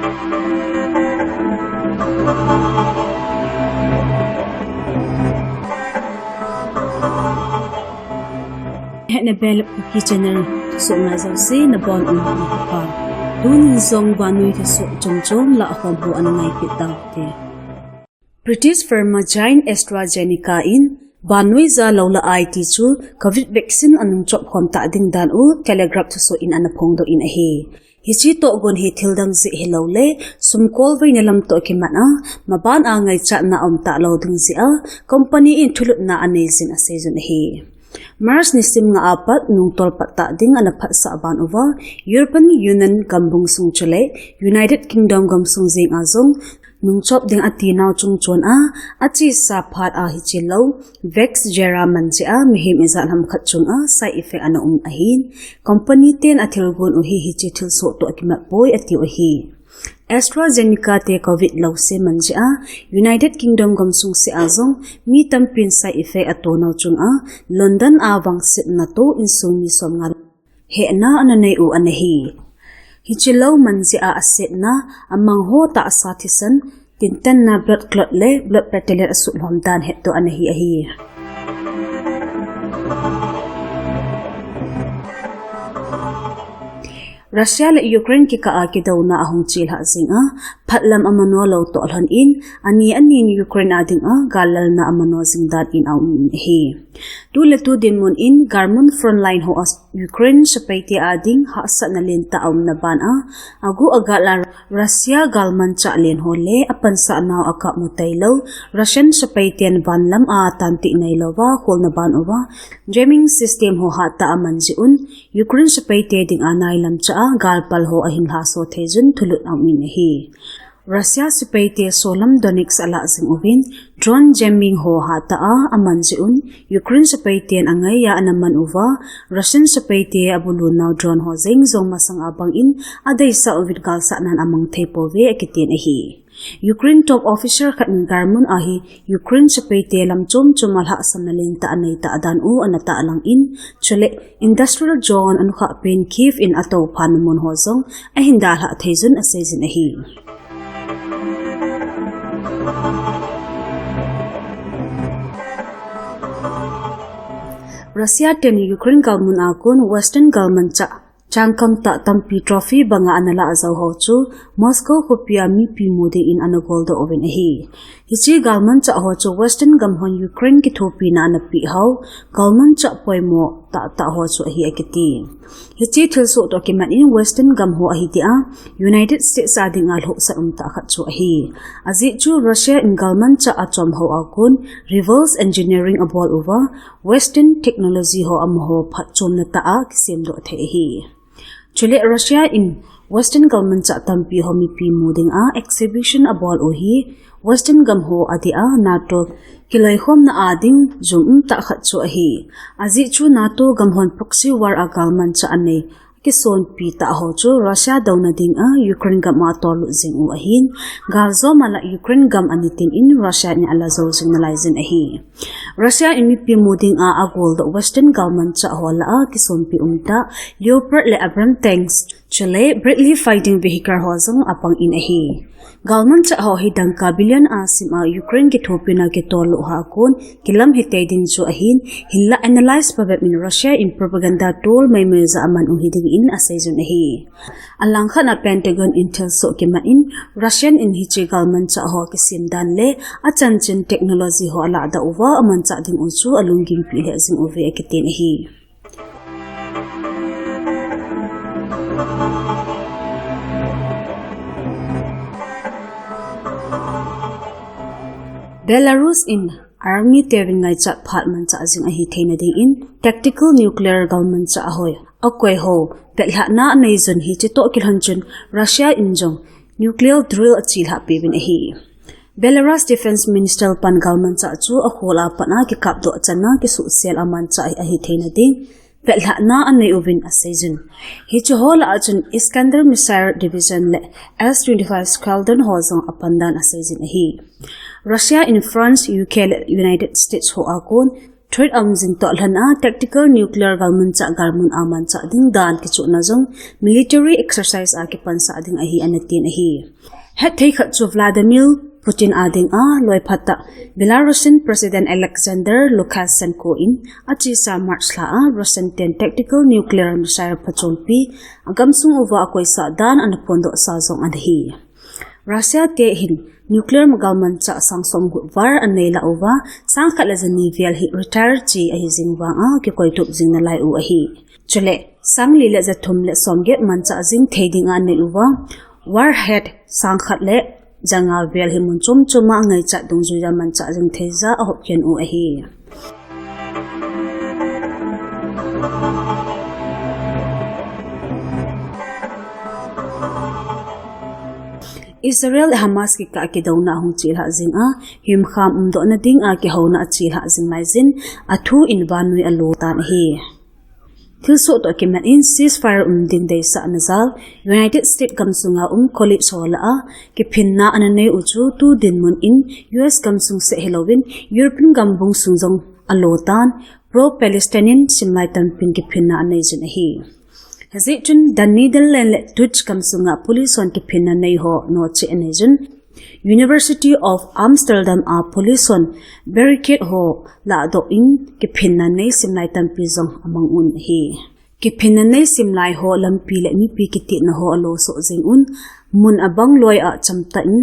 Develop kijotna so nga si na bon pa dun zong Vannoi Thusoh chong la akon bu anay pitang te British firm giant AstraZeneca in Vannoi za lawla IT chu COVID vaccine anung chop konta ding dan u telegraph Thusoh in anapong do in a he hichi to gon he thildang zi helole sumkol vai nalam to kimana maban a ngai cha na ta lo ding zi a company in thulut na anezin a season he Mars nisim nga apat nung tolpata ding anapat sa aban over European Union gambung sung chule United Kingdom gamsung zing azong nung chop ding atinaw chung chon a achi sa phat a hichilaw vex jera manji a mihim izan ham khat chung a side effect ana ahin company ten athilgon uhi hichi thil so to akimat boy ati uhi AstraZeneca te COVID law se manja United Kingdom gamsung se azong mi tampin side effect atonaw chung a London awang sit na to insung ni som nga he na nei-u anahi hichilaw manji a aset na amang ho ta asatisan tintan na blood clot le blood platelet asut homdan het to anahi ahi Russia le Ukraine ki ka ki daw na ahong chil ha zinga phatlam amano lo to alhan in ani Ukraine ading galal na amano zingdan in he dule tu din mon in garmun frontline ho as Ukraine sapaiti ading ha sa na lenta na ban agu agala Russia galman cha len ho le apan sa naw aka mutaylo Russian sapaitian vanlam tanti nailo wa hol na ban over jamming system ho hata amanjiun Ukraine sapaiti ding anay lam cha galpal ho ahin haso thejun thulut amin hi Russia sipaite solam Donetsk ala sing ovin drone jamming ho hata amanjiun Ukraine sipaite angay ya anaman uva Russian sipaite abulunaw drone ho zeng zong masang abang in aday sa ovid galsa nan amang thepo ve akitin hi Ukraine top officer khatn garmun ahi Ukraine sipaite lamchom chumalha sanalin ta anay ta adan u anata alang in chule industrial zone anukha pen Kiev in ato phanmon ho zong ahindal ha thejun asejin hi Russia ten Ukraine government akun Western government changkang ta tampi trophy banga anala azaw ho chu Moscow kopia mi pi mode in anagol do oven hi hichi government cha ho chu Western gamhon Ukraine ki thopi na anapi ho government cha poimo ta ho chu hi akiti hichi thilso to kiman in Western gamho ahi dia United States ading al ho sa ta khat chu hi azi chu Russia in government cha achom ho akun reverse engineering abol over Western technology ho amho phat chom na ta kisem do the hi chule Russia in Western government cha tampi homi pi muding exhibition abol ohi Western gamho adia NATO kilai khom na ading jung ta khat chu hi azi chu NATO gamhon proxy war agalman cha ane kison pi ta ho chu Russia dawna ding Ukraine gam ma tol jing u ahin galzo mala Ukraine gam anitin in Russia ni ala zo signalizing ahi Russia in mi pi muding agol the Western government cha hola kison pi umta Leopard le Abrams tanks chule Bradley fighting vehicle hozong apang in ahi government cha ho hidang kabilyan asim Ukraine ki thopina ke tolu ha kon kilam hitedin chu ahin hilla analyze pa in Russia in propaganda tool may meza aman uhiding in asayun ahi alang khana Pentagon intel so kima in Russian in hichi government cha ho kisim dan le achanchin technology ho ala da uwa aman cha ding uchu alunging pi le zing uve akitin ahi Belarus in army tevin ngai chat phatman cha jing ahi theina ding in tactical nuclear government cha hoy akoi ho belha na nei zon hi che to kilhan chun Russia injong nuclear drill achil ha pebin ahi Belarus defense minister pan government cha chu a khola pana ki kap do chana ki su sel aman cha ahi theina ding belha na anei ovin asejun hi chu hola achun Iskander missile division le S-25 squadron hozong apandan asejin ahi Russia in France UK United States ho akon Threat jing to lana tactical nuclear galmun cha galmun aman cha ding dan kijotna jong military exercise a ki pansa ding a hi anatin a hi het thei khat chu Vladimir Putin ading a loi phata Belarusian President Alexander Lukashenko in achi sa March la a Russian 10 tactical nuclear missile pachompi agamsung over akoi sa dan anapondo sa zong adhi Russia te hin nuclear magalman cha sangsom gu war anela over sangkhat la jani vel hi retire chi a hi jingwa a ki koi tup jing na lai u a hi chule sangli le za thum le somget man cha jing theding a ne uwa warhead sangkhat le janga vel hi mun chum chuma ngai cha dung ju man cha jing theza a hop ken u a hi Israel Hamas ki ka ki dawna hong chil ha zing a him kham umdoh na ding a ki hona chil ha zing mai zin athu in Vannoi alo tan hi Thusoh to ki man in ceasefire ding dei sa nazal United States gamsunga college hola a ki phinna ananei uchu tu din mun in US gamsung se Halloween European gambung sungjong alo tan Pro-Palestinian simlai tampin ki phinna anei jin hi Hazitun the Netherlands le Dutch kamsunga police on ki phinna nei ho no che enejun University of Amsterdam a police on barricade ho la do in ki phinna nei simlai tampi zong amang un hi ki phinna nei simlai ho lampi le mi pi ki ti na ho alo so jing un mun abang loi a chamta in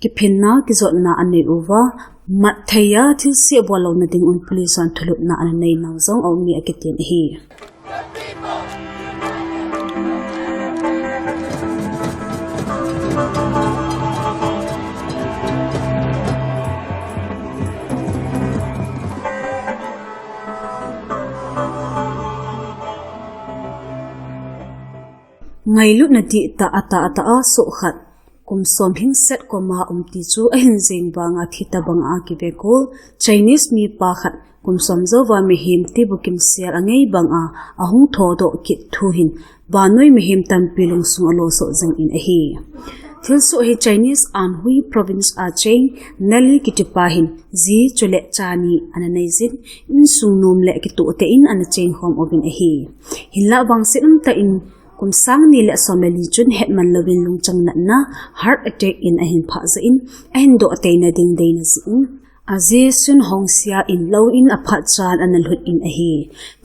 ki phinna ki jotna ane uwa mat thaya thil se bolo na ding un police on thulut na an nei nang zong au mi akitin hi Ngay lúc na di ta ata a so khat kum som hing set ko ma ti chu a hin jing banga thita banga ki ve ko Chinese mi pa khat kum som zo wa mi him ti bukim sial angai banga ahung tho do ki thu hin Vannoi mi him tam pilung sung alo so jing in a hi Thusoh hi Chinese Anhui province a chain nali ki tipa hin zi chule chani ananei zin in sung nom le ki to te in an chain home ovin a hi hilla wang sin ta in kum sang ni le someli chun hetman lovin lungchang na heart attack in a hin pha za in a hin do te na ding dei na zin aze sun hongsia in low in a phat chan an lut in a hi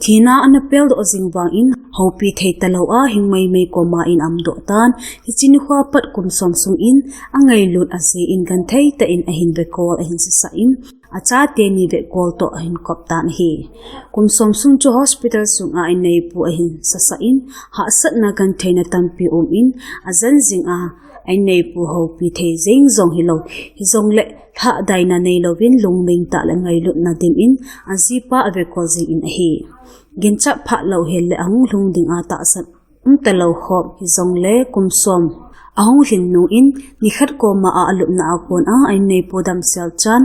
thina an pel do jingwang in hopi thei talo a hingmai mai ko ma in amdo tan hi chin khwa pat kum som sung in angai lut aze in gan thei ta in a hin be kol a hin sa in acha te ni ve kol to a hin kop tan hi kum som sung chu hospital sung a in nei pu a hin sa in ha sat na gan thei na tampi in azan jing a ai nei pu ho pi thei jing zong hi lo hi zong le tha dai na nei lovin lungming ta la ngai lut na dim in azi pa ave ko jing in a hi gincha pha lo hel le ang lung ding a ta san ta lo khop hi zong le kum som ahong hin nu in ni khat ko ma a alup na akon a ai nei pu dam sel chan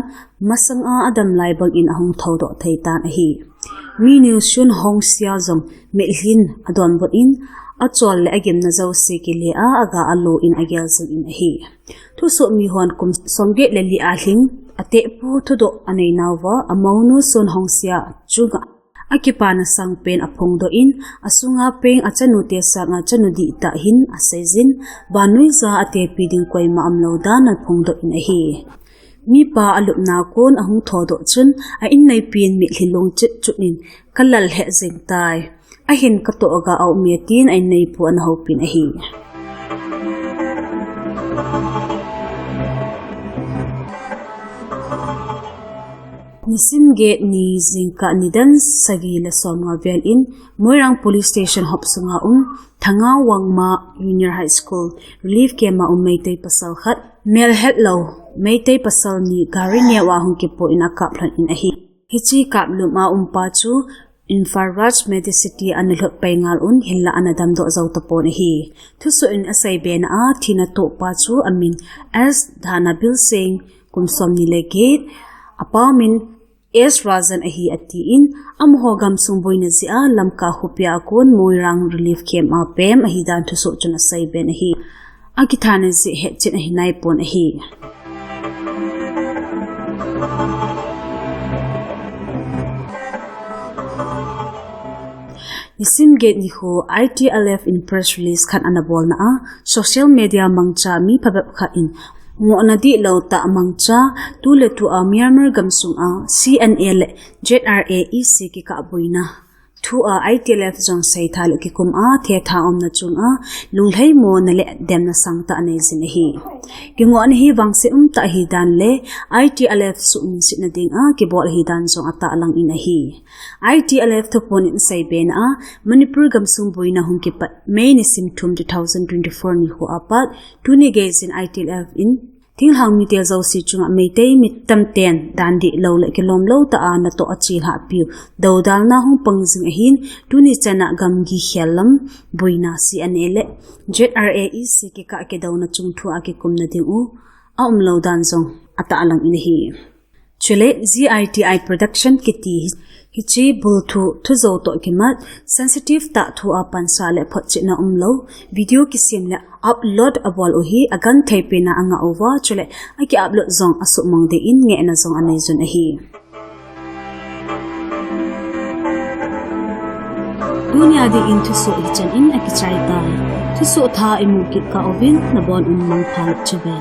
masang a adam lai bang in ahong tho do thei tan a hi mi new shun hong sia zong me hin adon bot in a chol le agem na zo se ki le a aga alo in agel zung in a hi Thusoh mi hon kum somge le li a hling ate pu thudo anei nawa amonu sun hong sia chuga akipana sangpen apong do in asunga peng achanu te sanga chanu di ta hin asezin Vannoi za ate piding koi ma amlo dan apong do in a hi mi pa alup na kon ahung tho do chun a in nei pin mi hilong chit chunin kalal he jing tai a hin ka to ga au mi tin ai nei pu an ho pin a hi Nisimge ni zingka nidan sagi la somnga vel in Moirang police station hop sunga thanga wangma junior high school relief kema meitei pasal khat mel hello meitei pasal ni gari ne wa hung ki po ina kaplan in a hi hichi kap luma pa chu infrared medicity an lhot pengal hilla anadam do zau to pon hi Thusoh in asai ben a thina to pa chu amin as dhana bil sing kum som ni le gate apamin es razan ahi ati in amhogam sungboina zia lamka hupia kon Moirang relief camp a pem ahi dan Thusoh chuna sai ben ahi akithane zi he chin ahi nai pon ahi Nisim gate ni ho ITLF in press release khan anabol na social media mangcha mi phabap kha in ngo na di lo ta mangcha tu le tu a Myanmar gamsung a CNA le JRAEC ki ka boina thu a ITLF jong sai thal ki kum a the tha om na chung a lunglhai mo na le dem na sang ta ne zin hi ki ngo an hi wang se ta hi dan le ITLF su min sin na ding a ki bol hi dan jong ata lang in a hi ITLF to pon in sai ben a Manipur gamsung boina hum ki pat May ni sim thum 2024 ni ho apat tu ni ge zin ITLF in thing hang mi tel zo si chunga meitei mi tamten dan di lo le kilom lo ta ana to achil ha piu do dal na hung pangjing hin tuni chana gam gi khelam boina si anele JRAEC ki ka ke do na chung thu a ki kum na ding u a lo dan zong ata alang in hi chule ZITI production kiti hichi bulthu thuzo to kimat sensitive ta thu a pansa le phochi na lo video kisim le upload abol uhi agan thaipe na anga over chule aki upload zong asu mong de in nge na zong anai jun hi dunia di in thuso ichan in aki chai ta thuso tha imu ki ka ovin na bon mang phal chebe